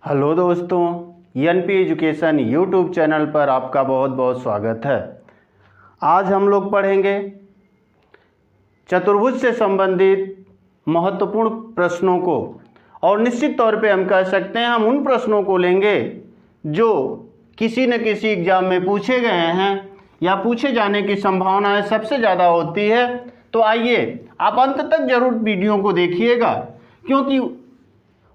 Hello दोस्तों, NP education YouTube channel पर आपका बहुत बहुत स्वागत है। आज हम लोग पढ़ेंगे चतुर्भुज से संबंधित महत्वपूर्ण प्रश्नों को, और निश्चित तौर पे हम कह सकते हैं हम उन प्रश्नों को लेंगे जो किसी न किसी एग्जाम में पूछे गए हैं या पूछे जाने की संभावनाएं सबसे ज़्यादा होती है। तो आइए आप अंत तक जरूर वीडियो को देखिएगा, क्योंकि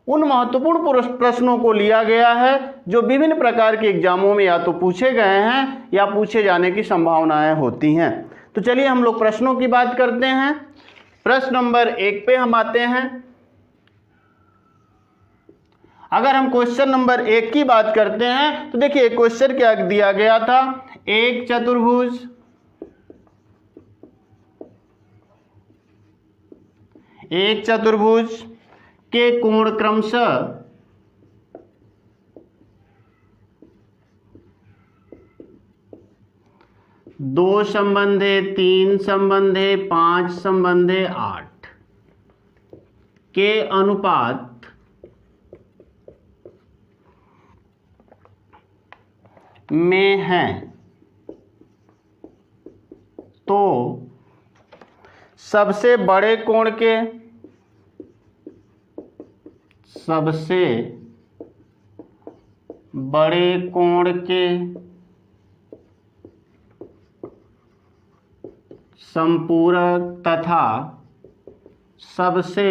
उन महत्वपूर्ण प्रश्नों को लिया गया है जो विभिन्न प्रकार के एग्जामों में या तो पूछे गए हैं या पूछे जाने की संभावनाएं होती हैं। तो चलिए हम लोग प्रश्नों की बात करते हैं। प्रश्न नंबर 1 पे हम आते हैं। अगर हम क्वेश्चन नंबर 1 की बात करते हैं तो देखिए क्वेश्चन क्या दिया गया था। एक चतुर्भुज के कोण क्रमशः दो संबंधे, 3 संबंधे, 5 संबंधे, 8 के अनुपात में हैं, तो सबसे बड़े कोण के संपूरक तथा सबसे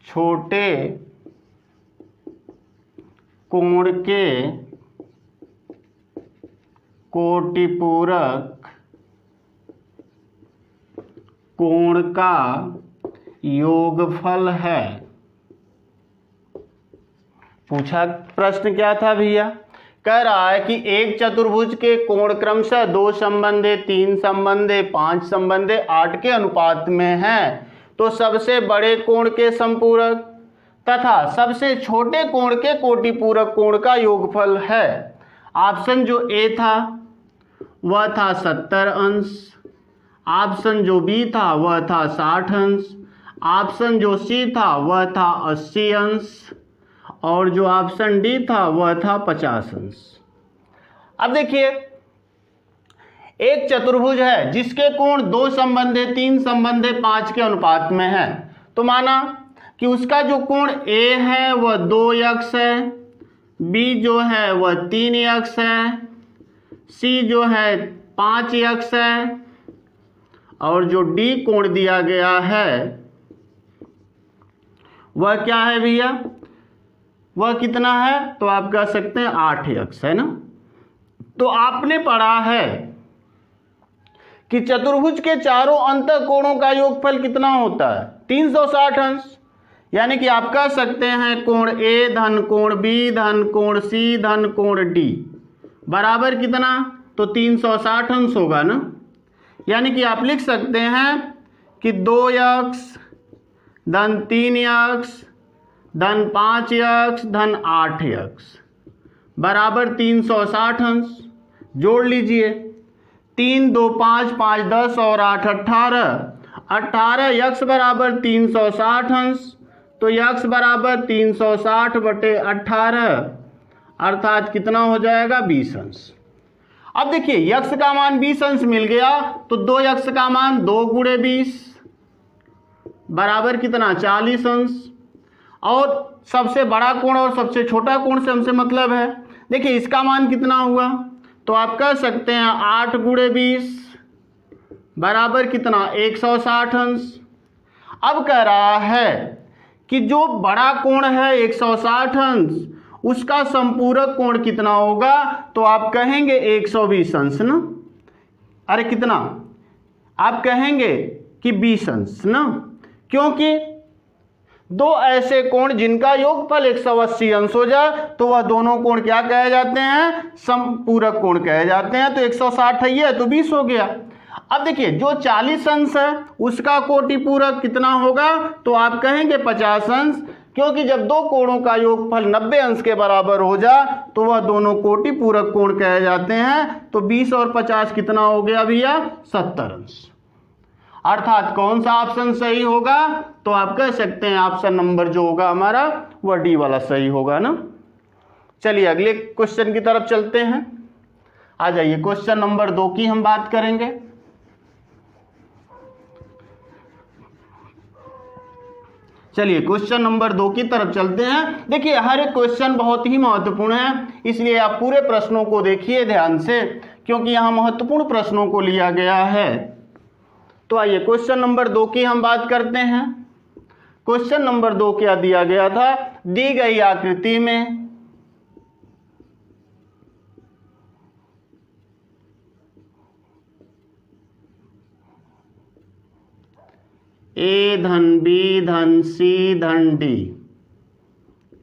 छोटे कोण के कोटिपूरक कोण का योगफल है। पूछा प्रश्न क्या था भैया? कह रहा है कि एक चतुर्भुज के कोण क्रमशः 2 संबंधे, 3 संबंधे, 5 संबंधे, 8 के अनुपात में हैं, तो सबसे बड़े कोण के संपूरक तथा सबसे छोटे कोण के कोटिपूरक कोण का योगफल है। ऑप्शन जो ए था वह था 70 अंश, ऑप्शन जो बी था वह था 60 अंश, ऑप्शन जो सी था वह था 80 अंश, और जो ऑप्शन डी था वह था 50 अंश। अब देखिए एक चतुर्भुज है जिसके कोण 2 संबंधे, 3 संबंधे, 5 के अनुपात में है। तो माना कि उसका जो कोण ए है वह 2x है, बी जो है वह 3x है, सी जो है 5x है, और जो डी कोण दिया गया है वह क्या है भैया? वह कितना है? तो आप कह सकते हैं 8x है ना। तो आपने पढ़ा है कि चतुर्भुज के चारों अंतः कोणों का योगफल कितना होता है? 360 अंश। यानी कि आप कह सकते हैं कोण ए धन कोण बी धन कोण सी धन कोण डी बराबर कितना? तो 360 अंश होगा ना। यानी कि आप लिख सकते हैं कि 2x धन 3x धन 5x धन 8x बराबर 360 अंश। जोड़ लीजिए, 3 2 5 5 10 और 8 18 x बराबर 360 अंश। तो x बराबर 360 बटे 18 अर्थात कितना हो जाएगा? 20 अंश। अब देखिए x का मान 20 अंश मिल गया, तो 2x का मान 2 गुणे 20 बराबर कितना? 40 अंश। और सबसे बड़ा कोण और सबसे छोटा कोण से हमसे मतलब है। देखिए इसका मान कितना हुआ? तो आप कह सकते हैं 8 गुणे 20 बराबर कितना? 160 अंश। अब कह रहा है कि जो बड़ा कोण है 160 अंश, उसका संपूरक कोण कितना होगा? तो आप कहेंगे 120 अंश ना। अरे कितना? आप कहेंगे कि 20 अंश ना, क्योंकि दो ऐसे कोण जिनका योगफल 180 अंश हो जाए तो वह दोनों कोण क्या कहे जाते हैं? संपूरक कोण कहे जाते हैं। तो 160 है तो 20 हो गया। अब देखिए जो 40 अंश है उसका कोटिपूरक कितना होगा? तो आप कहेंगे 50 अंश, क्योंकि जब दो कोणों का योगफल 90 अंश के बराबर हो जाए तो वह दोनों कोटिपूरक कोण कहे जाते हैं। तो 20 और 50 कितना हो गया भैया? 70 अंश। अर्थात कौन सा ऑप्शन सही होगा, तो आप कह सकते हैं ऑप्शन नंबर जो होगा हमारा वह डी वाला सही होगा ना। चलिए अगले क्वेश्चन की तरफ चलते हैं। आ जाइए, क्वेश्चन नंबर 2 की हम बात करेंगे। चलिए क्वेश्चन नंबर 2 की तरफ चलते हैं। देखिए हर एक क्वेश्चन बहुत ही महत्वपूर्ण है, इसलिए आप पूरे प्रश्नों को देखिए ध्यान से, क्योंकि यहाँ महत्वपूर्ण प्रश्नों को लिया गया है। तो आइए क्वेश्चन नंबर 2 की हम बात करते हैं। क्वेश्चन नंबर 2 क्या दिया गया था, दी गई आकृति में ए धन बी धन सी धन डी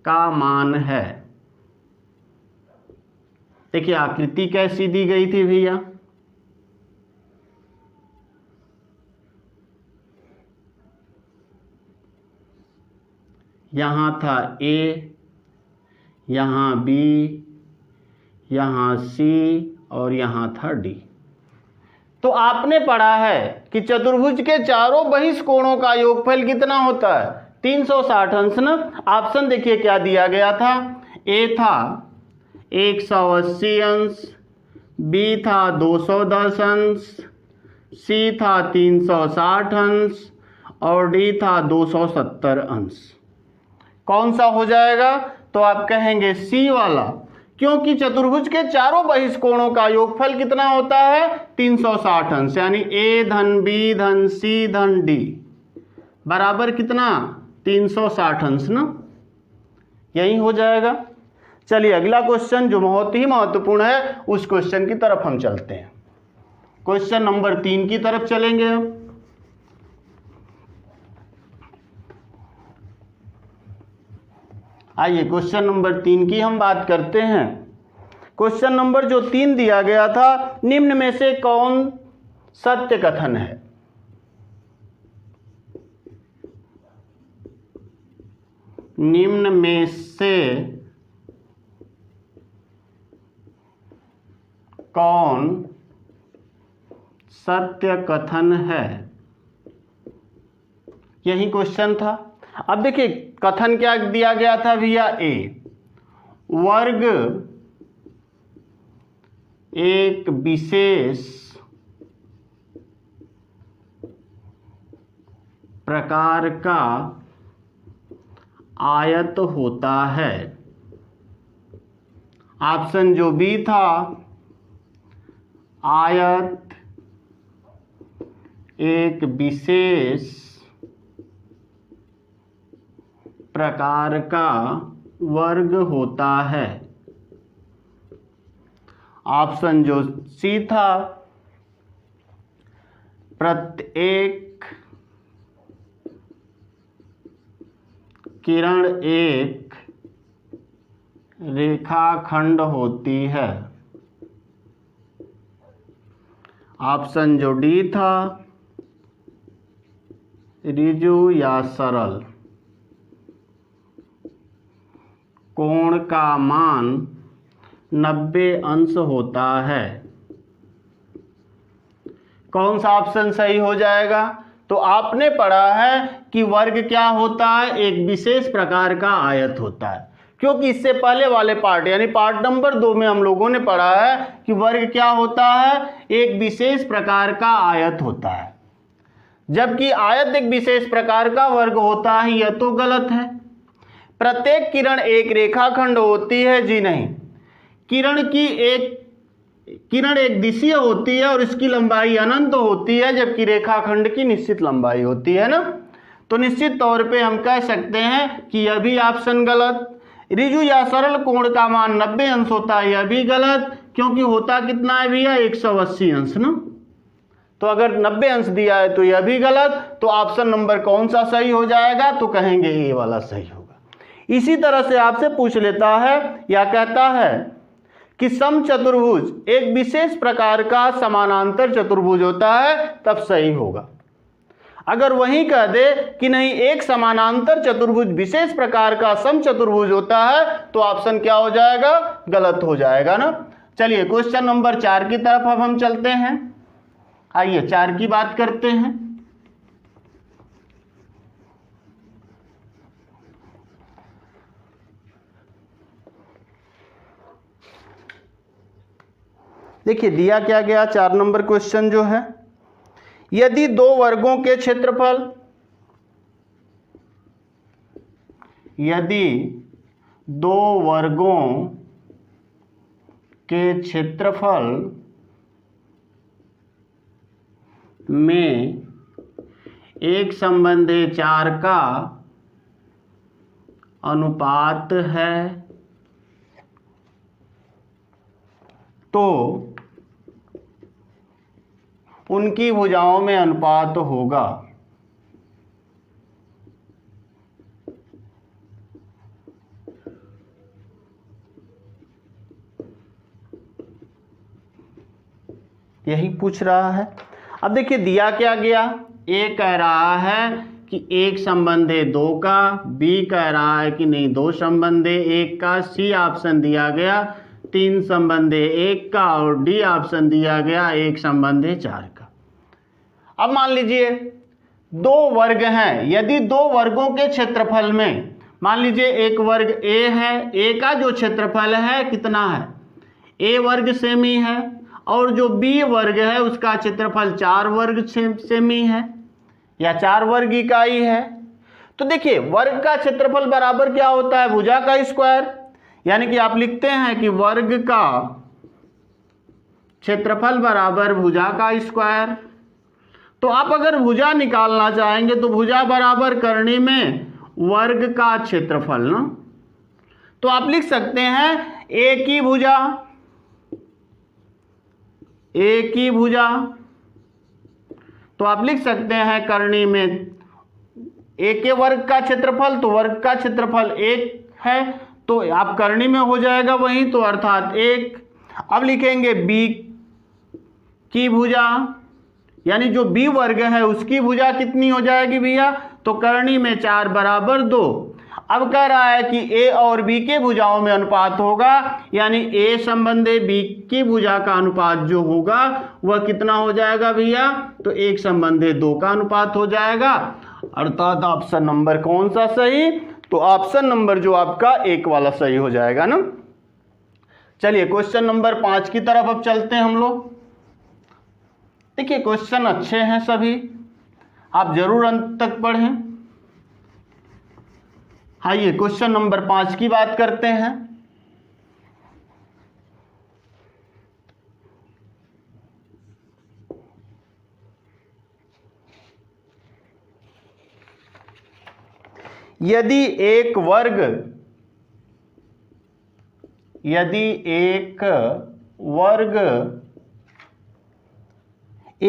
का मान है। देखिए आकृति कैसी दी गई थी भैया, यहां था ए, यहां बी, यहां सी और यहां था डी। तो आपने पढ़ा है कि चतुर्भुज के चारों बहिष्कोणों का योगफल कितना होता है, 360 अंश ना। ऑप्शन देखिए क्या दिया गया था, ए था 180 अंश, बी था 210 अंश, सी था 360 अंश और डी था 270 अंश। कौन सा हो जाएगा, तो आप कहेंगे सी वाला, क्योंकि चतुर्भुज के चारों बहिष्कोणों का योगफल कितना होता है, 360 अंश, यानी ए धन बी धन सी धन डी बराबर कितना, 360 अंश ना, यही हो जाएगा। चलिए अगला क्वेश्चन जो बहुत ही महत्वपूर्ण है उस क्वेश्चन की तरफ हम चलते हैं। क्वेश्चन नंबर 3 की तरफ चलेंगे हम। आइए क्वेश्चन नंबर 3 की हम बात करते हैं। क्वेश्चन नंबर जो 3 दिया गया था, निम्न में से कौन सत्य कथन है। निम्न में से कौन सत्य कथन है, यही क्वेश्चन था। अब देखिए कथन क्या दिया गया था भैया, ए वर्ग एक विशेष प्रकार का आयत होता है। ऑप्शन जो बी था, आयत एक विशेष प्रकार का वर्ग होता है। ऑप्शन जो सी था, प्रत्येक किरण एक रेखाखंड होती है। ऑप्शन जो डी था, ऋजु या सरल कोण का मान 90 अंश होता है। कौन सा ऑप्शन सही हो जाएगा, तो आपने पढ़ा है कि वर्ग क्या होता है, एक विशेष प्रकार का आयत होता है। क्योंकि इससे पहले वाले पार्ट यानी पार्ट नंबर 2 में हम लोगों ने पढ़ा है कि वर्ग क्या होता है, एक विशेष प्रकार का आयत होता है। जबकि आयत एक विशेष प्रकार का वर्ग होता है, यह तो गलत है। प्रत्येक किरण एक रेखाखंड होती है, जी नहीं, किरण एक दिशीय होती है और इसकी लंबाई अनंत होती है, जबकि रेखाखंड की निश्चित लंबाई होती है ना। तो निश्चित तौर पे हम कह सकते हैं कि यह भी ऑप्शन गलत। ऋजु या सरल कोण का मान 90 अंश होता है, यह भी गलत, क्योंकि होता कितना है भैया, 180 अंश ना। तो अगर 90 अंश दिया है तो यह भी गलत। तो ऑप्शन नंबर कौन सा सही हो जाएगा, तो कहेंगे ए वाला सही होगा। इसी तरह से आपसे पूछ लेता है या कहता है कि समचतुर्भुज एक विशेष प्रकार का समानांतर चतुर्भुज होता है, तब सही होगा। अगर वही कह दे कि नहीं, एक समानांतर चतुर्भुज विशेष प्रकार का समचतुर्भुज होता है, तो ऑप्शन क्या हो जाएगा, गलत हो जाएगा ना। चलिए क्वेश्चन नंबर 4 की तरफ अब हम चलते हैं। आइए 4 की बात करते हैं। देखिए दिया क्या गया 4 नंबर क्वेश्चन जो है, यदि दो वर्गों के क्षेत्रफल, यदि दो वर्गों के क्षेत्रफल में 1:4 का अनुपात है तो उनकी भुजाओं में अनुपात होगा। यही पूछ रहा है। अब देखिए दिया क्या गया, ए कह रहा है कि 1:2 का, बी कह रहा है कि नहीं 2:1 का, सी ऑप्शन दिया गया 3:1 का और डी ऑप्शन दिया गया 1:4 का। अब मान लीजिए दो वर्ग हैं, यदि दो वर्गों के क्षेत्रफल में, मान लीजिए एक वर्ग ए है, ए का जो क्षेत्रफल है कितना है, ए वर्ग सेमी है, और जो बी वर्ग है उसका क्षेत्रफल 4 वर्ग सेमी है या 4 वर्ग इकाई है। तो देखिए वर्ग का क्षेत्रफल बराबर क्या होता है, भुजा का स्क्वायर, यानी कि आप लिखते हैं कि वर्ग का क्षेत्रफल बराबर भुजा का स्क्वायर। तो आप अगर भुजा निकालना चाहेंगे तो भुजा बराबर करनी में वर्ग का क्षेत्रफल ना, तो आप लिख सकते हैं ए की भुजा, ए की भुजा, तो आप लिख सकते हैं करनी में ए के वर्ग का क्षेत्रफल, तो वर्ग का क्षेत्रफल 1 है तो आप करनी में हो जाएगा वही, तो अर्थात 1। अब लिखेंगे बी की भुजा, यानी जो बी वर्ग है उसकी भुजा कितनी हो जाएगी भैया, तो करनी में 4 बराबर 2। अब कह रहा है कि ए और बी के भुजाओं में अनुपात होगा, यानी ए संबंधी बी की भुजा का अनुपात जो होगा वह कितना हो जाएगा भैया, तो 1:2 का अनुपात हो जाएगा। अर्थात ऑप्शन नंबर कौन सा सही, तो ऑप्शन नंबर जो आपका 1 वाला सही हो जाएगा ना। चलिए क्वेश्चन नंबर 5 की तरफ अब चलते हैं हम लोग। देखिए क्वेश्चन अच्छे हैं सभी, आप जरूर अंत तक पढ़ें। आइए क्वेश्चन नंबर 5 की बात करते हैं। यदि एक वर्ग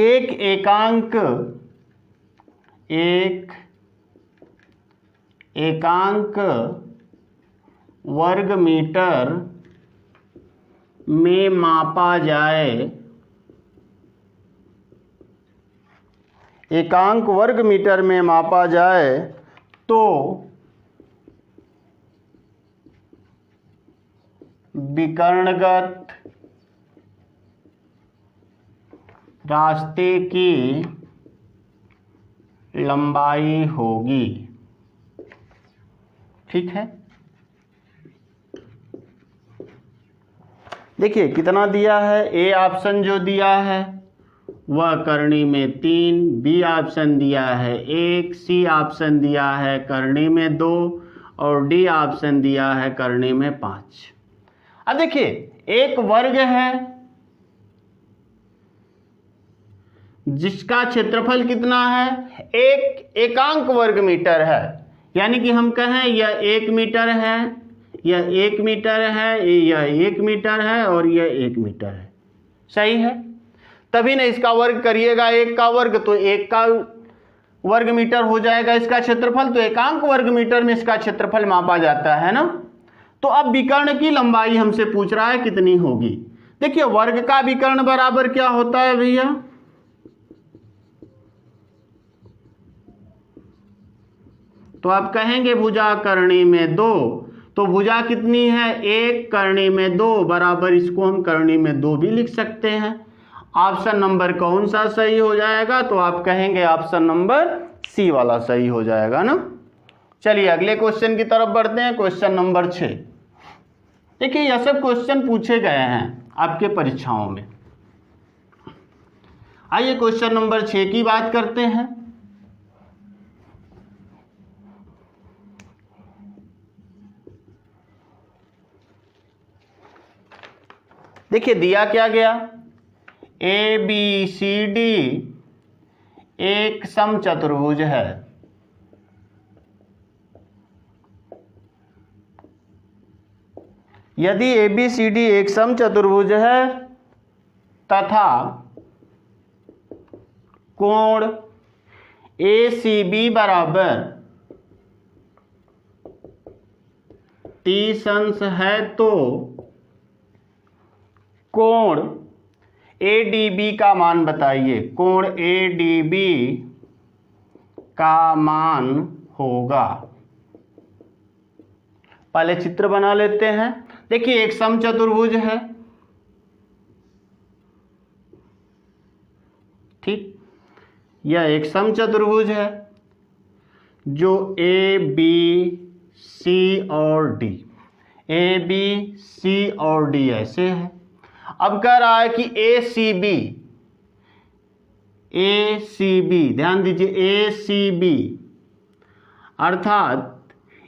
एक एकांक वर्ग मीटर में मापा जाए, एकांक वर्ग मीटर में मापा जाए तो विकर्णगत रास्ते की लंबाई होगी। ठीक है, देखिए कितना दिया है, ए ऑप्शन जो दिया है वह करनी में 3, बी ऑप्शन दिया है 1, सी ऑप्शन दिया है करनी में 2 और डी ऑप्शन दिया है करनी में 5। अब देखिए एक वर्ग है जिसका क्षेत्रफल कितना है, एक एकांक वर्ग मीटर है, यानी कि हम कहें यह 1 मीटर है, यह 1 मीटर है, यह 1 मीटर है और यह 1 मीटर है। सही है, तभी ना इसका वर्ग करिएगा 1 का वर्ग तो 1 का वर्ग मीटर हो जाएगा इसका क्षेत्रफल, तो एकांक वर्ग मीटर में इसका क्षेत्रफल मापा जाता है ना। तो अब विकर्ण की लंबाई हमसे पूछ रहा है कितनी होगी। देखिए वर्ग का विकर्ण बराबर क्या होता है भैया, तो आप कहेंगे भुजा करनी में 2, तो भुजा कितनी है 1, करनी में 2 बराबर, इसको हम करनी में 2 भी लिख सकते हैं। ऑप्शन नंबर कौन सा सही हो जाएगा, तो आप कहेंगे ऑप्शन नंबर सी वाला सही हो जाएगा ना। चलिए अगले क्वेश्चन की तरफ बढ़ते हैं, क्वेश्चन नंबर 6। देखिए यह सब क्वेश्चन पूछे गए हैं आपके परीक्षाओं में, आइए क्वेश्चन नंबर 6 की बात करते हैं। देखिए दिया क्या गया, ए बी सी डी एक समचतुर्भुज है। यदि ए बी सी डी एक समचतुर्भुज है तथा कोण ए सी बी बराबर 30 अंश है तो कोण ए डी बी का मान बताइए। कोण ए डी बी का मान होगा, पहले चित्र बना लेते हैं। देखिए एक समचतुर्भुज है, ठीक, यह एक समचतुर्भुज है जो ए बी सी और डी, ए बी सी और डी ऐसे है। अब कह रहा है कि ए सी बी, ध्यान दीजिए ए सी बी, अर्थात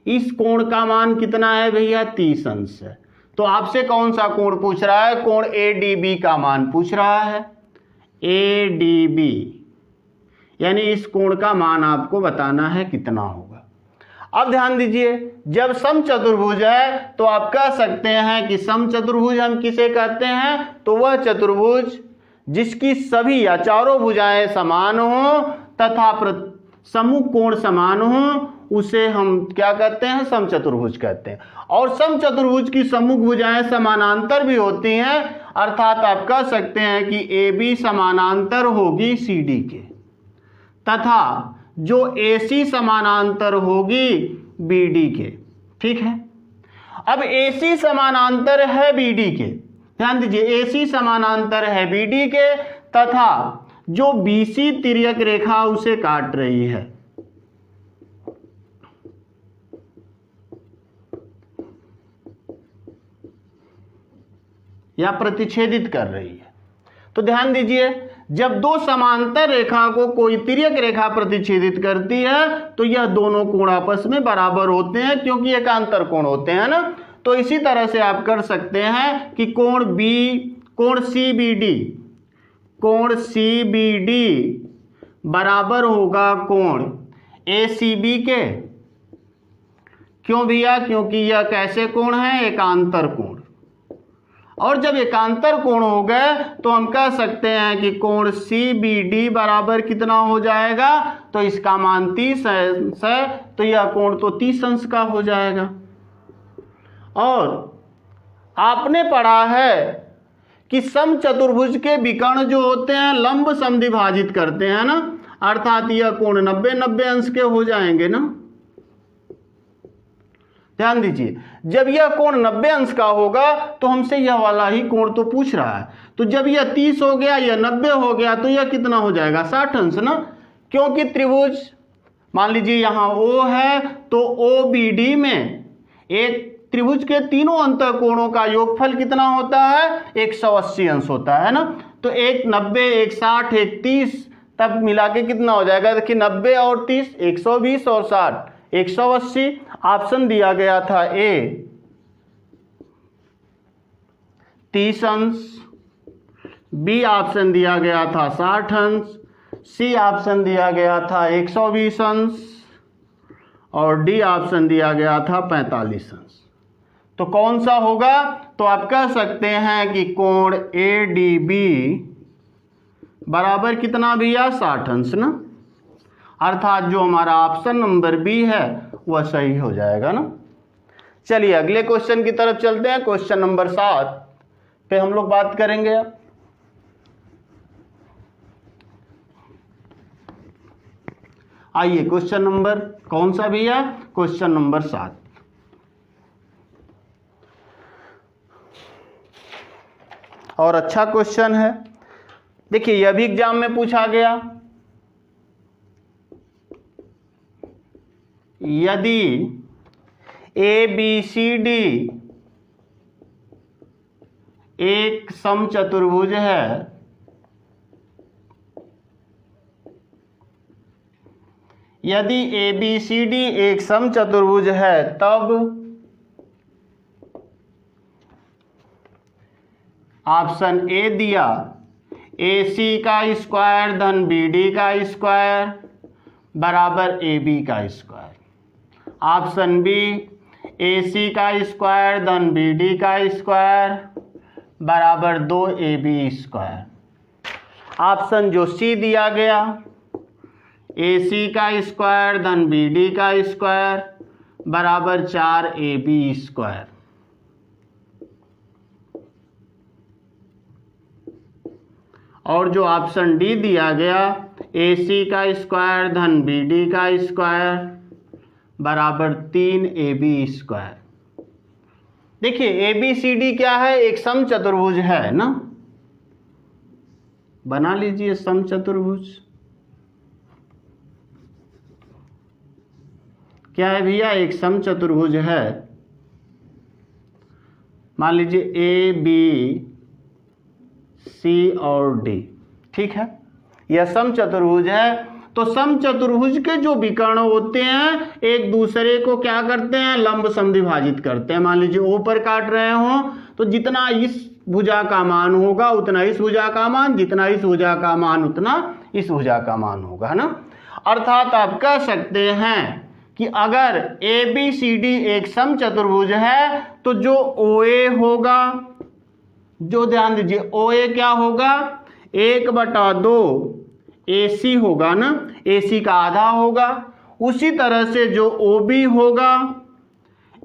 इस कोण का मान कितना है भैया, 30 अंश है। तो आपसे कौन सा कोण पूछ रहा है, कोण ए डी बी का मान पूछ रहा है। ए डी बी यानी इस कोण का मान आपको बताना है कितना होगा। अब ध्यान दीजिए, जब समचतुर्भुज है तो आप कह सकते हैं कि समचतुर्भुज हम किसे कहते हैं, तो वह चतुर्भुज जिसकी सभी या चारों भुजाएं समान हो तथा समूह कोण समान हो, उसे हम क्या कहते हैं, समचतुर्भुज कहते हैं। और समचतुर्भुज की सम्मुख भुजाएं समानांतर भी होती हैं, अर्थात आप कह सकते हैं कि ए बी समानांतर होगी सी डी के, तथा जो AC समानांतर होगी BD के, ठीक है। अब AC समानांतर है BD के, ध्यान दीजिए AC समानांतर है BD के, तथा जो BC तिर्यक रेखा उसे काट रही है, या प्रतिच्छेदित कर रही है। तो ध्यान दीजिए, जब दो समांतर रेखा को कोई तिर्यक रेखा प्रतिच्छेदित करती है तो यह दोनों कोण आपस में बराबर होते हैं, क्योंकि एकांतर कोण होते हैं ना। तो इसी तरह से आप कर सकते हैं कि कोण सी बी डी बराबर होगा कोण ए सी बी के। क्यों भैया, क्योंकि यह कैसे कोण है, एकांतर कोण। और जब एकांतर कोण हो गए तो हम कह सकते हैं कि कोण सी बी डी बराबर कितना हो जाएगा, तो इसका मान 30 अंश है, तो यह कोण तो 30 अंश का हो जाएगा। और आपने पढ़ा है कि समचतुर्भुज के विकर्ण जो होते हैं लंब समद्विभाजित करते हैं ना, अर्थात यह कोण 90-90 अंश के हो जाएंगे ना। ध्यान दीजिए, जब यह कोण 90 अंश का होगा तो हमसे यह वाला ही कोण तो पूछ रहा है। तो जब यह 30 हो गया, यह 90 हो गया, तो यह कितना हो जाएगा, 60 अंश ना। क्योंकि त्रिभुज, मान लीजिए यहाँ O है, तो OBD में एक त्रिभुज के तीनों अंतःकोणों का योगफल कितना होता है, 180 अंश होता है ना। तो एक 90, एक 60, एक 30, तब मिला के कितना हो जाएगा, देखिए 90 और 30, 120 और 60, 180। ऑप्शन दिया गया था ए 30 अंश, बी ऑप्शन दिया गया था 60 अंश, सी ऑप्शन दिया गया था 120 अंश, और डी ऑप्शन दिया गया था 45 अंश। तो कौन सा होगा, तो आप कह सकते हैं कि कोण ए डी बी बराबर कितना भैया, 60 अंश ना। अर्थात जो हमारा ऑप्शन नंबर बी है वह सही हो जाएगा ना। चलिए अगले क्वेश्चन की तरफ चलते हैं। क्वेश्चन नंबर 7 पे हम लोग बात करेंगे। अब आइए क्वेश्चन नंबर कौन सा भैया, क्वेश्चन नंबर 7। और अच्छा क्वेश्चन है। देखिए यह भी एग्जाम में पूछा गया। यदि ए बी सी डी एक समचतुर्भुज है यदि ए बी सी डी एक समचतुर्भुज है तब ऑप्शन ए दिया ए सी का स्क्वायर धन बी डी का स्क्वायर बराबर ए बी का स्क्वायर। ऑप्शन बी ए सी का स्क्वायर धन बी डी का स्क्वायर बराबर 2ab स्क्वायर। ऑप्शन जो सी दिया गया ए सी का स्क्वायर धन बी डी का स्क्वायर बराबर 4ab स्क्वायर। और जो ऑप्शन डी दिया गया ए सी का स्क्वायर धन बी डी का स्क्वायर बराबर 3ab स्क्वायर। देखिए ए बी सी डी क्या है, एक समचतुर्भुज है ना, बना लीजिए समचतुर्भुज। क्या है भैया, एक समचतुर्भुज है। मान लीजिए ए बी सी और डी, ठीक है, यह समचतुर्भुज है। तो समचतुर्भुज के जो विकर्ण होते हैं एक दूसरे को क्या करते हैं, लंब समद्विभाजित करते हैं। मान लीजिए ओ पर काट रहे हो तो जितना इस भुजा का मान होगा उतना इस भुजा का मान, जितना इस भुजा का मान उतना इस भुजा का मान होगा ना। अर्थात आप कह सकते हैं कि अगर ए बी सी डी एक समचतुर्भुज है तो जो ओ ए होगा, जो ध्यान दीजिए ओ ए क्या होगा, 1/2 ए सी होगा ना, ए सी का आधा होगा। उसी तरह से जो ओ बी होगा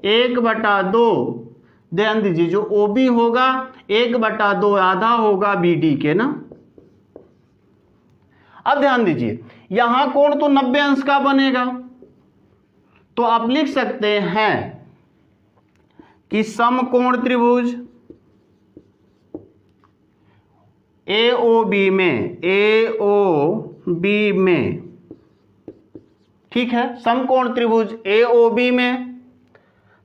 1/2, ध्यान दीजिए जो ओ बी होगा 1/2 आधा होगा बी डी के ना। अब ध्यान दीजिए यहां कोण तो 90 अंश का बनेगा, तो आप लिख सकते हैं कि समकोण त्रिभुज ए ओ बी में, ए ओ बी में, ठीक है, समकोण त्रिभुज ए ओ बी में।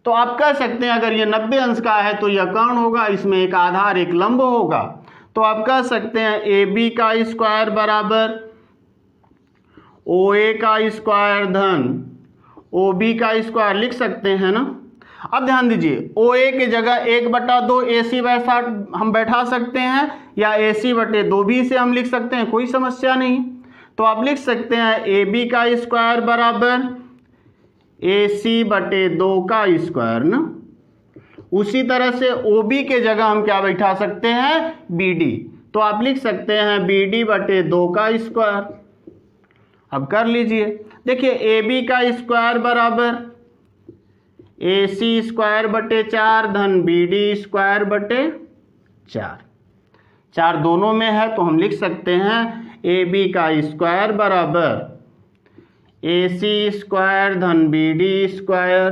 तो आप कह सकते हैं अगर ये 90 अंश का है तो यह कर्ण होगा, इसमें एक आधार एक लंब होगा। तो आप कह सकते हैं ए बी का स्क्वायर बराबर ओ ए का स्क्वायर धन ओ बी का स्क्वायर लिख सकते हैं ना। अब ध्यान दीजिए ओ ए की जगह 1/2 ए सी वैसा हम बैठा सकते हैं या ए सी बटे 2 भी से हम लिख सकते हैं, कोई समस्या नहीं। तो आप लिख सकते हैं ए बी का स्क्वायर बराबर ए सी बटे 2 का स्क्वायर ना। उसी तरह से ओ बी के जगह हम क्या बैठा सकते हैं, बी डी। तो आप लिख सकते हैं बी डी बटे 2 का स्क्वायर। अब कर लीजिए, देखिए ए बी का स्क्वायर बराबर ए सी स्क्वायर बटे 4 धन बी डी स्क्वायर बटे 4। 4 दोनों में है तो हम लिख सकते हैं ए बी का स्क्वायर बराबर ए सी स्क्वायर धन बी डी स्क्वायर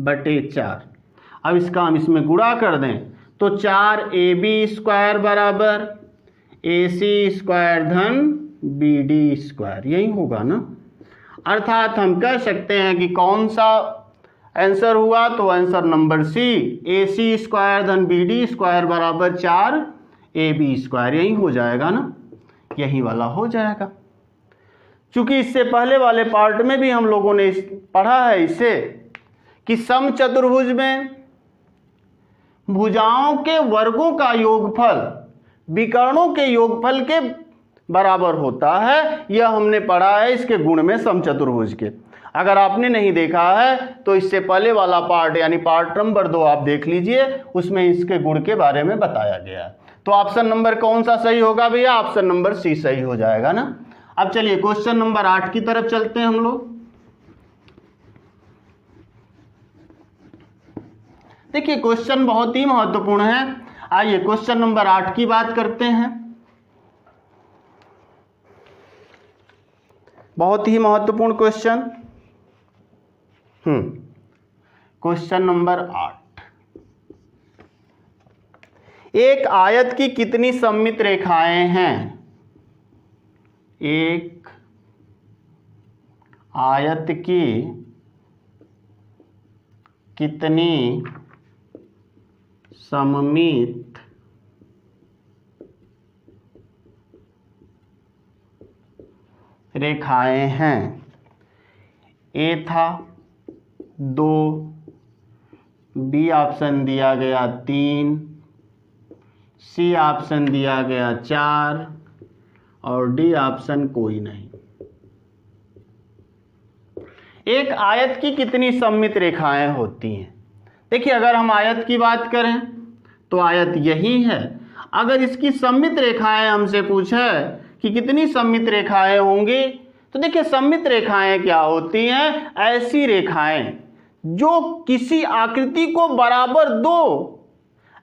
बटे 4। अब इसका हम इसमें गुणा कर दें तो 4ab स्क्वायर बराबर ए सी स्क्वायर धन बी डी स्क्वायर, यही होगा ना। अर्थात हम कह सकते हैं कि कौन सा आंसर हुआ, तो आंसर नंबर सी, ए सी स्क्वायर धन बी डी स्क्वायर बराबर 4ab स्क्वायर, यही हो जाएगा ना, यही वाला हो जाएगा। चूंकि इससे पहले वाले पार्ट में भी हम लोगों ने पढ़ा है इसे कि समचतुर्भुज में भुजाओं के वर्गों का योगफल विकर्णों के योगफल के बराबर होता है, यह हमने पढ़ा है इसके गुण में समचतुर्भुज के। अगर आपने नहीं देखा है तो इससे पहले वाला पार्ट यानी पार्ट नंबर 2 आप देख लीजिए, उसमें इसके गुण के बारे में बताया गया है। तो ऑप्शन नंबर कौन सा सही होगा भैया, ऑप्शन नंबर सी सही हो जाएगा ना। अब चलिए क्वेश्चन नंबर 8 की तरफ चलते हैं हम लोग। देखिए क्वेश्चन बहुत ही महत्वपूर्ण है। आइए क्वेश्चन नंबर 8 की बात करते हैं। बहुत ही महत्वपूर्ण क्वेश्चन। क्वेश्चन नंबर 8, एक आयत की कितनी सममित रेखाएं हैं? एक आयत की कितनी सममित रेखाएं हैं? ए था 2, बी ऑप्शन दिया गया 3, सी ऑप्शन दिया गया 4 और डी ऑप्शन कोई नहीं। एक आयत की कितनी सममित रेखाएं होती हैं? देखिए, अगर हम आयत की बात करें तो आयत यही है। अगर इसकी सममित रेखाएं हमसे पूछे कि कितनी सममित रेखाएं होंगी, तो देखिए सममित रेखाएं क्या होती हैं? ऐसी रेखाएं जो किसी आकृति को बराबर दो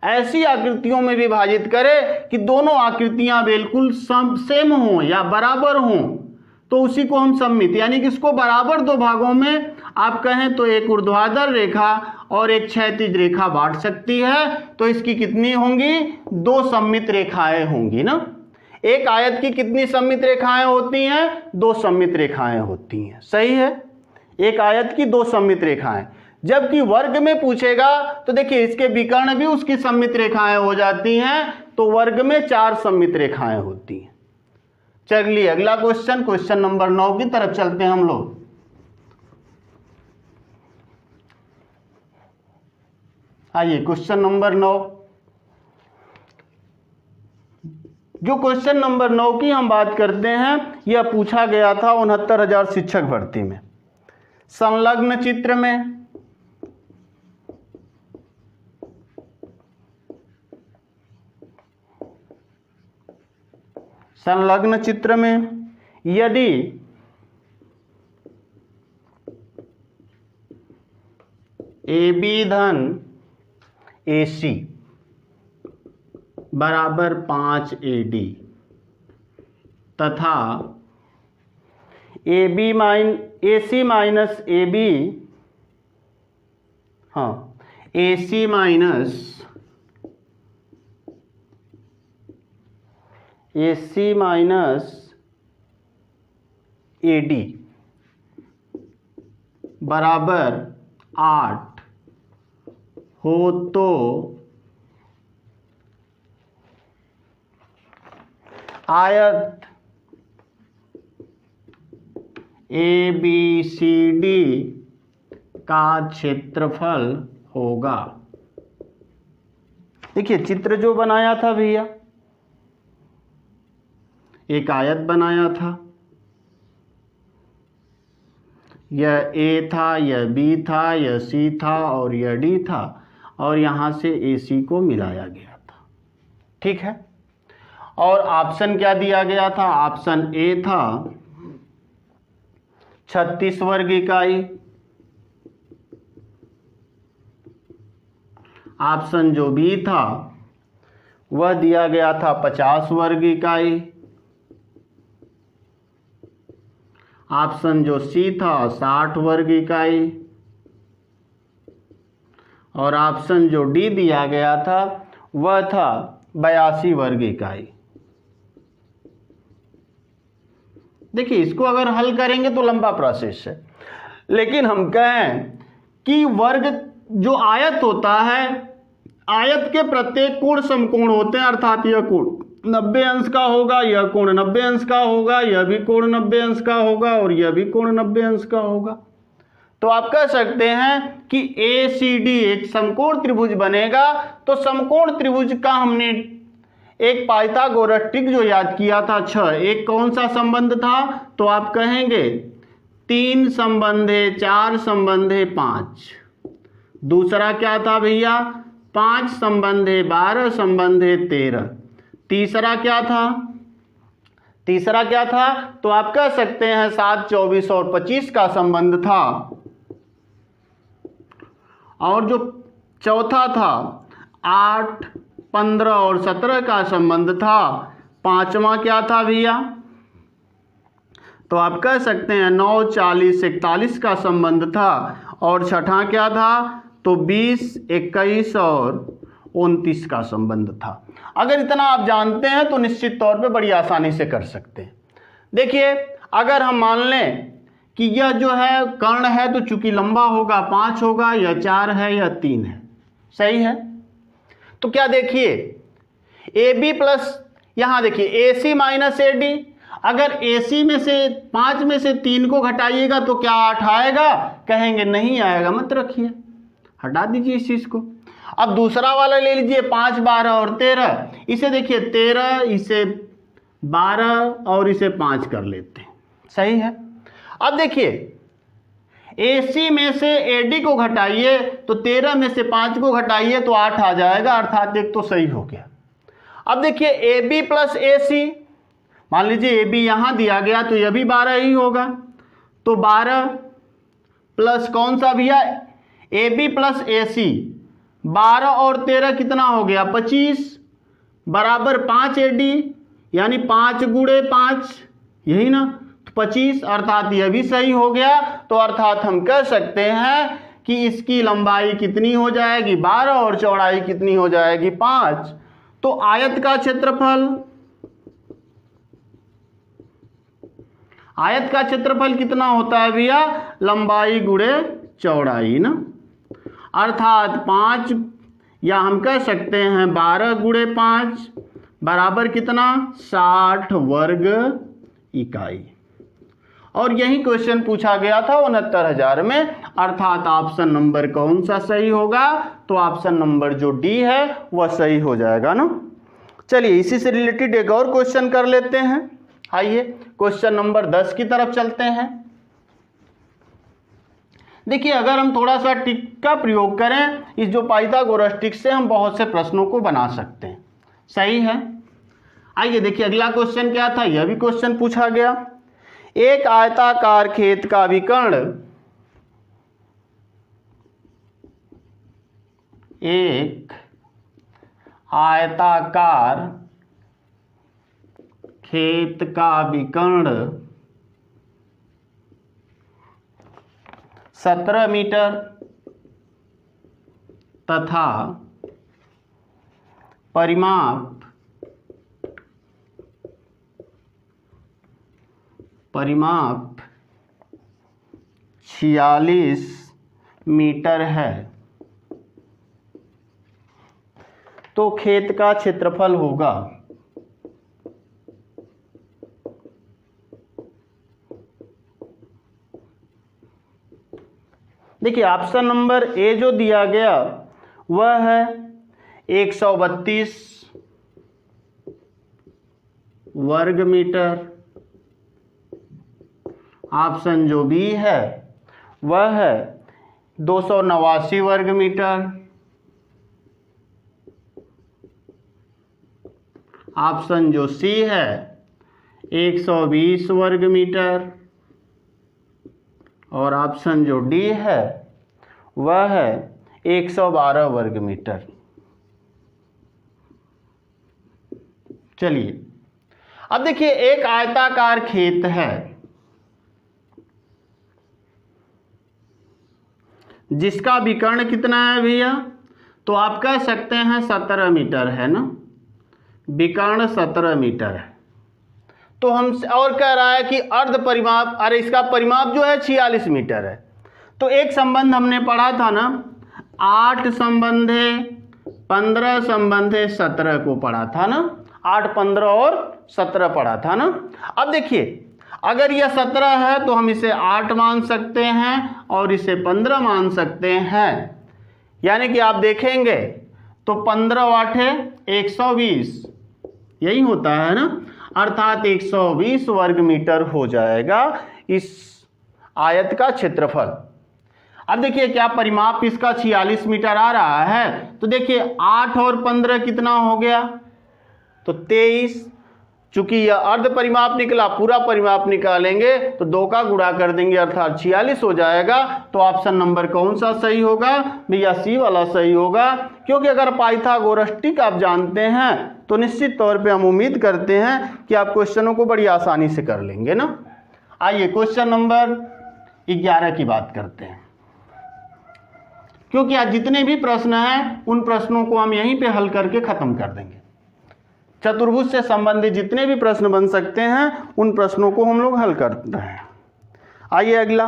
ऐसी आकृतियों में विभाजित करे कि दोनों आकृतियां बिल्कुल सेम हों या बराबर हों, तो उसी को हम सममित, यानी कि इसको बराबर दो भागों में आप कहें तो एक ऊर्ध्वाधर रेखा और एक क्षैतिज रेखा बांट सकती है। तो इसकी कितनी होंगी? 2 सममित रेखाएं होंगी ना। एक आयत की कितनी सममित रेखाएं होती हैं? 2 सममित रेखाएं होती हैं। सही है, एक आयत की 2 सममित रेखाएं। जबकि वर्ग में पूछेगा तो देखिए इसके विकर्ण भी उसकी सममित रेखाएं हो जाती हैं, तो वर्ग में 4 सममित रेखाएं होती हैं। चलिए अगला क्वेश्चन, क्वेश्चन नंबर 9 की तरफ चलते हैं हम लोग। आइए क्वेश्चन नंबर 9। जो क्वेश्चन नंबर 9 की हम बात करते हैं, यह पूछा गया था 69,000 शिक्षक भर्ती में। संलग्न चित्र में यदि AB धन AC बराबर 5 AD तथा AC minus AB AC minus AD बराबर 8 हो तो आयत ABCD का क्षेत्रफल होगा। देखिए चित्र जो बनाया था भैया, एक आयत बनाया था, यह A था, यह B था, यह C था और यह D था, और यहाँ से AC को मिलाया गया था। ठीक है, और ऑप्शन क्या दिया गया था? ऑप्शन A था 36 वर्ग इकाई, ऑप्शन जो B था वह दिया गया था 50 वर्ग इकाई, ऑप्शन जो C था 60 वर्ग इकाई, और ऑप्शन जो D दिया गया था वह था 82 वर्ग इकाई। देखिए इसको अगर हल करेंगे तो लंबा प्रोसेस है, लेकिन हम कहें कि वर्ग जो आयत होता है, आयत के प्रत्येक कोण समकोण होते हैं, अर्थात यह कोण 90 अंश का होगा, यह कोण 90 अंश का होगा, यह भी कोण 90 अंश का होगा और यह भी कोण 90 अंश का होगा। तो आप कह सकते हैं कि ACD एक समकोण त्रिभुज बनेगा। तो समकोण त्रिभुज का हमने एक पाइथागोरस ट्रिक जो याद किया था 6, एक कौन सा संबंध था? तो आप कहेंगे 3 संबंधे 4 संबंधे 5। दूसरा क्या था भैया? 5 संबंधे 12 संबंधे 13। तीसरा क्या था? तो आप कह सकते हैं 7, 24 और 25 का संबंध था। और जो चौथा था 8, 15 और 17 का संबंध था। पांचवा क्या था भैया? तो आप कह सकते हैं 9, 40, 41 का संबंध था। और छठा क्या था? तो 20, 21 और 29 का संबंध था। अगर इतना आप जानते हैं तो निश्चित तौर पे बड़ी आसानी से कर सकते हैं। देखिए अगर हम मान लें कि यह जो है कर्ण है तो चूंकि लंबा होगा 5 होगा, यह 4 है, यह 3 है, सही है। तो क्या देखिए AB प्लस, यहां देखिए AC माइनस AD, अगर AC में से 5 में से 3 को घटाइएगा तो क्या 8 आएगा? कहेंगे नहीं आएगा, मत रखिए, हटा दीजिए इस चीज़ को। अब दूसरा वाला ले लीजिए 5, 12 और 13, इसे देखिए 13, इसे 12 और इसे 5 कर लेते हैं, सही है। अब देखिए AC में से AD को घटाइए तो 13 में से 5 को घटाइए तो 8 आ जाएगा, अर्थात एक तो सही हो गया। अब देखिए AB प्लस AC, मान लीजिए AB यहाँ दिया गया तो यह भी 12 ही होगा, तो 12 प्लस कौन सा भैया AB प्लस AC, 12 और 13 कितना हो गया 25, बराबर 5 AD, यानी 5 गुणे 5, यही ना, तो 25, अर्थात यह भी सही हो गया। तो अर्थात हम कह सकते हैं कि इसकी लंबाई कितनी हो जाएगी 12 और चौड़ाई कितनी हो जाएगी 5। तो आयत का क्षेत्रफल कितना होता है भैया? लंबाई गुणे चौड़ाई ना, अर्थात 5, या हम कह सकते हैं 12 गुणे 5 बराबर कितना 60 वर्ग इकाई। और यही क्वेश्चन पूछा गया था 69,000 में, अर्थात ऑप्शन नंबर कौन सा सही होगा? तो ऑप्शन नंबर जो डी है वह सही हो जाएगा ना। चलिए इसी से रिलेटेड एक और क्वेश्चन कर लेते हैं। आइए क्वेश्चन नंबर 10 की तरफ चलते हैं। देखिए अगर हम थोड़ा सा ट्रिक का प्रयोग करें, इस जो पाइथागोरस ट्रिक से हम बहुत से प्रश्नों को बना सकते हैं, सही है। आइए देखिए अगला क्वेश्चन क्या था, यह भी क्वेश्चन पूछा गया। एक आयताकार खेत का विकर्ण एक आयताकार खेत का विकर्ण 17 मीटर तथा परिमाप 46 मीटर है, तो खेत का क्षेत्रफल होगा। देखिए ऑप्शन नंबर ए जो दिया गया वह है 132 वर्ग मीटर, ऑप्शन जो बी है वह है 289 वर्ग मीटर, ऑप्शन जो सी है 120 वर्ग मीटर, और ऑप्शन जो डी है वह है 112 वर्ग मीटर। चलिए अब देखिए एक आयताकार खेत है जिसका विकर्ण कितना है भैया? तो आप कह सकते हैं 17 मीटर है ना, विकर्ण 17 मीटर है। तो हम और कह रहा है कि अर्ध परिमाप, अरे इसका परिमाप जो है 46 मीटर है। तो एक संबंध हमने पढ़ा था ना, 8 संबंधे 15 संबंधे 17 को पढ़ा था ना, 8, 15 और 17 पढ़ा था ना। अब देखिए अगर यह 17 है तो हम इसे 8 मान सकते हैं और इसे 15 मान सकते हैं, यानी कि आप देखेंगे तो 15 8 120, यही होता है ना, अर्थात 120 वर्ग मीटर हो जाएगा इस आयत का क्षेत्रफल। अब देखिए क्या परिमाप इसका 46 मीटर आ रहा है, तो देखिए 8 और 15 कितना हो गया, तो 23। चूंकि यह अर्ध परिमाप निकला, पूरा परिमाप निकालेंगे तो 2 का गुणा कर देंगे अर्थात 46 हो जाएगा। तो ऑप्शन नंबर कौन सा सही होगा भैया? सी वाला सही होगा, क्योंकि अगर पाइथागोरस ट्रिक आप जानते हैं तो निश्चित तौर पे हम उम्मीद करते हैं कि आप क्वेश्चनों को बड़ी आसानी से कर लेंगे ना। आइए क्वेश्चन नंबर 11 की बात करते हैं, क्योंकि आज जितने भी प्रश्न हैं उन प्रश्नों को हम यहीं पे हल करके खत्म कर देंगे। चतुर्भुज से संबंधित जितने भी प्रश्न बन सकते हैं उन प्रश्नों को हम लोग हल करते हैं। आइए अगला,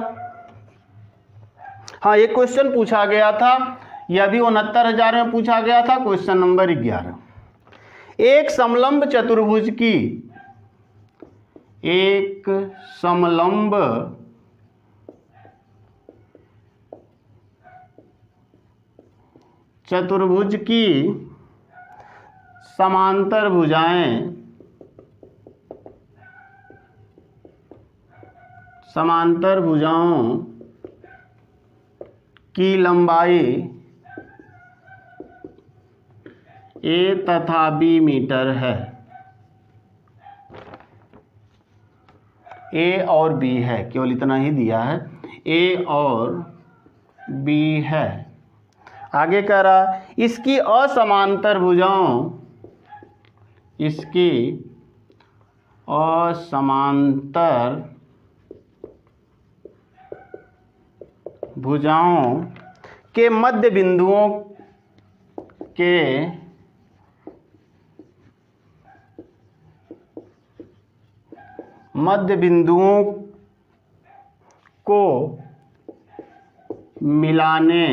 हाँ एक क्वेश्चन पूछा गया था, यह भी 69,000 में पूछा गया था। क्वेश्चन नंबर 11, एक समलंब चतुर्भुज की एक समलंब चतुर्भुज की समांतर भुजाएं समांतर भुजाओं की लंबाई ए तथा बी मीटर है। ए और बी है, केवल इतना ही दिया है, ए और बी है। आगे कह रहा इसकी असमांतर भुजाओं, इसकी असमांतर भुजाओं के मध्य बिंदुओं के मध्य बिंदुओं को मिलाने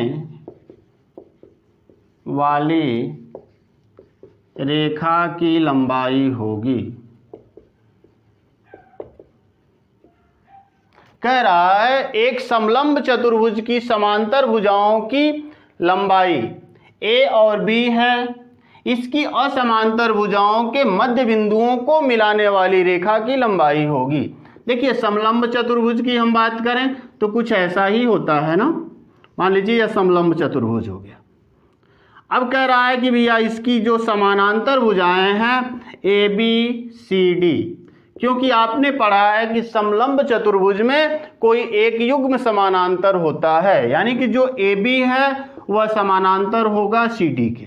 वाली रेखा की लंबाई होगी। कह रहा है एक समलंब चतुर्भुज की समांतर भुजाओं की लंबाई ए और बी है, इसकी असमांतर भुजाओं के मध्य बिंदुओं को मिलाने वाली रेखा की लंबाई होगी। देखिए समलंब चतुर्भुज की हम बात करें तो कुछ ऐसा ही होता है ना, मान लीजिए यह समलंब चतुर्भुज हो गया। अब कह रहा है कि भैया इसकी जो समानांतर भुजाएं हैं ए बी सी डी, क्योंकि आपने पढ़ा है कि समलंब चतुर्भुज में कोई एक युग्म समानांतर होता है, यानी कि जो ए बी है वह समानांतर होगा सी डी के।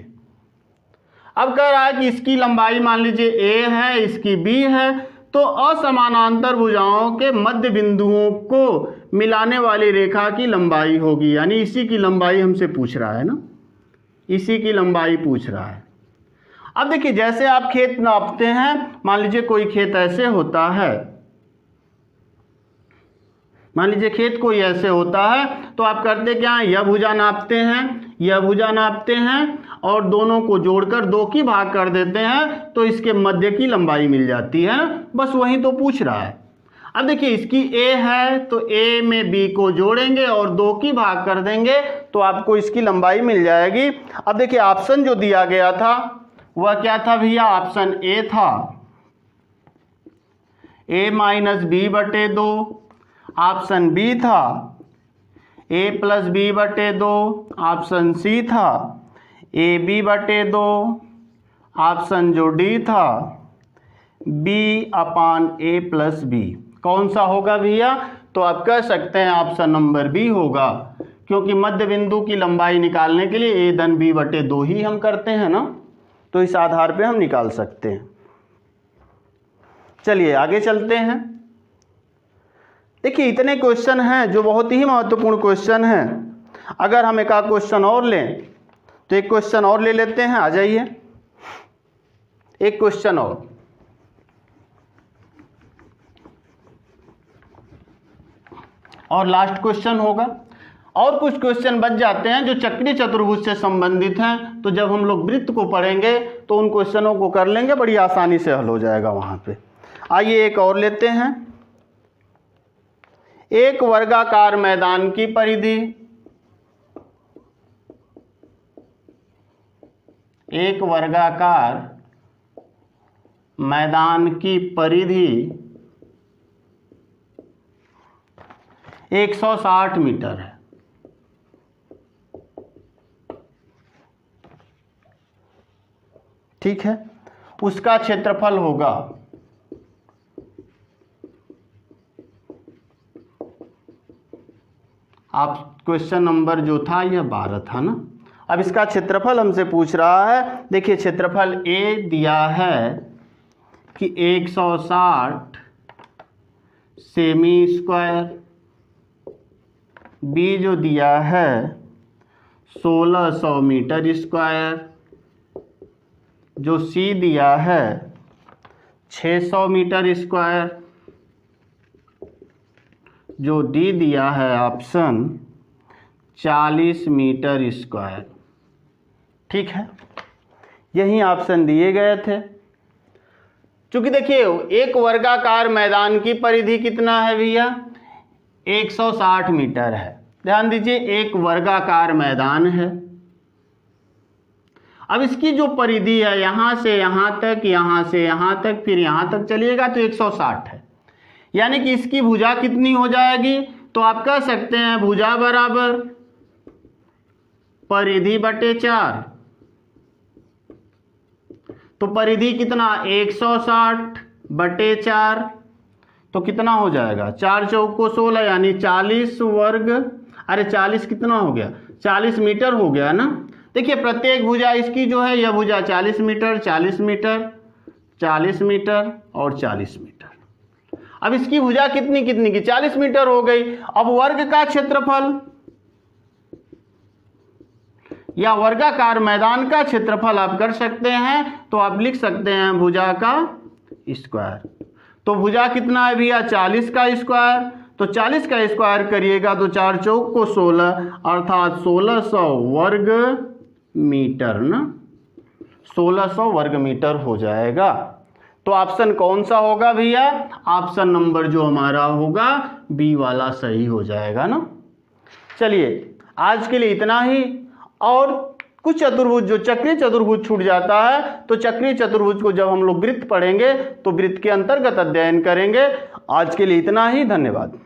अब कह रहा है कि इसकी लंबाई मान लीजिए ए है, इसकी बी है, तो असमानांतर भुजाओं के मध्य बिंदुओं को मिलाने वाली रेखा की लंबाई होगी, यानी इसी की लंबाई हमसे पूछ रहा है ना, इसी की लंबाई पूछ रहा है। अब देखिए जैसे आप खेत नापते हैं, मान लीजिए कोई खेत ऐसे होता है, मान लीजिए खेत कोई ऐसे होता है, तो आप करते क्या हैं, यह भुजा नापते हैं, यह भुजा नापते हैं और दोनों को जोड़कर 2 की भाग कर देते हैं, तो इसके मध्य की लंबाई मिल जाती है। बस वही तो पूछ रहा है। अब देखिए इसकी ए है तो ए में बी को जोड़ेंगे और 2 की भाग कर देंगे तो आपको इसकी लंबाई मिल जाएगी। अब देखिए ऑप्शन जो दिया गया था वह क्या था भैया, ऑप्शन ए था a माइनस बी बटे 2, ऑप्शन बी था a प्लस बी बटे 2, ऑप्शन सी था ए बी बटे 2, ऑप्शन जो डी था b अपान ए प्लस बी। कौन सा होगा भैया, तो आप कह सकते हैं ऑप्शन नंबर बी होगा, क्योंकि मध्य बिंदु की लंबाई निकालने के लिए a धन बी बटे 2 ही हम करते हैं ना, तो इस आधार पे हम निकाल सकते हैं। चलिए आगे चलते हैं। देखिए इतने क्वेश्चन हैं जो बहुत ही महत्वपूर्ण क्वेश्चन हैं। अगर हम एक आध क्वेश्चन और लें तो एक क्वेश्चन और ले लेते हैं, आ जाइए एक क्वेश्चन और लास्ट क्वेश्चन होगा। और कुछ क्वेश्चन बच जाते हैं जो चक्रीय चतुर्भुज से संबंधित हैं, तो जब हम लोग वृत्त को पढ़ेंगे तो उन क्वेश्चनों को कर लेंगे, बड़ी आसानी से हल हो जाएगा वहां पे। आइए एक और लेते हैं। एक वर्गाकार मैदान की परिधि, एक वर्गाकार मैदान की परिधि 160 मीटर है। ठीक है, उसका क्षेत्रफल होगा आप क्वेश्चन नंबर जो था यह 12 था ना। अब इसका क्षेत्रफल हमसे पूछ रहा है। देखिए क्षेत्रफल ए दिया है कि 160 सेमी स्क्वायर, बी जो दिया है 1600 मीटर स्क्वायर, जो सी दिया है 600 मीटर स्क्वायर, जो डी दिया है ऑप्शन 40 मीटर स्क्वायर। ठीक है, यही ऑप्शन दिए गए थे। चूंकि देखिए एक वर्गाकार मैदान की परिधि कितना है भैया, 160 मीटर है। ध्यान दीजिए, एक वर्गाकार मैदान है। अब इसकी जो परिधि है यहां से यहां तक, यहां से यहां तक, फिर यहां तक चलिएगा तो 160 है, यानी कि इसकी भुजा कितनी हो जाएगी, तो आप कह सकते हैं भुजा बराबर परिधि बटे 4। तो परिधि कितना, 160 बटे 4, तो कितना हो जाएगा, 4 चौक को 16 यानी 40 वर्ग, अरे 40 कितना हो गया, 40 मीटर हो गया ना। देखिए प्रत्येक भुजा इसकी जो है, यह भुजा 40 मीटर, 40 मीटर, 40 मीटर और 40 मीटर। अब इसकी भुजा कितनी कितनी की, 40 मीटर हो गई। अब वर्ग का क्षेत्रफल या वर्गाकार मैदान का क्षेत्रफल आप कर सकते हैं, तो आप लिख सकते हैं भुजा का स्क्वायर। तो भुजा कितना है भैया, 40 का स्क्वायर। तो 40 का स्क्वायर करिएगा तो 4 चौक को 16 अर्थात 1600 वर्ग मीटर ना, 1600 वर्ग मीटर हो जाएगा। तो ऑप्शन कौन सा होगा भैया, ऑप्शन नंबर जो हमारा होगा बी वाला सही हो जाएगा ना। चलिए आज के लिए इतना ही। और कुछ चतुर्भुज जो चक्रीय चतुर्भुज छूट जाता है, तो चक्रीय चतुर्भुज को जब हम लोग वृत्त पढ़ेंगे तो वृत्त के अंतर्गत अध्ययन करेंगे। आज के लिए इतना ही, धन्यवाद।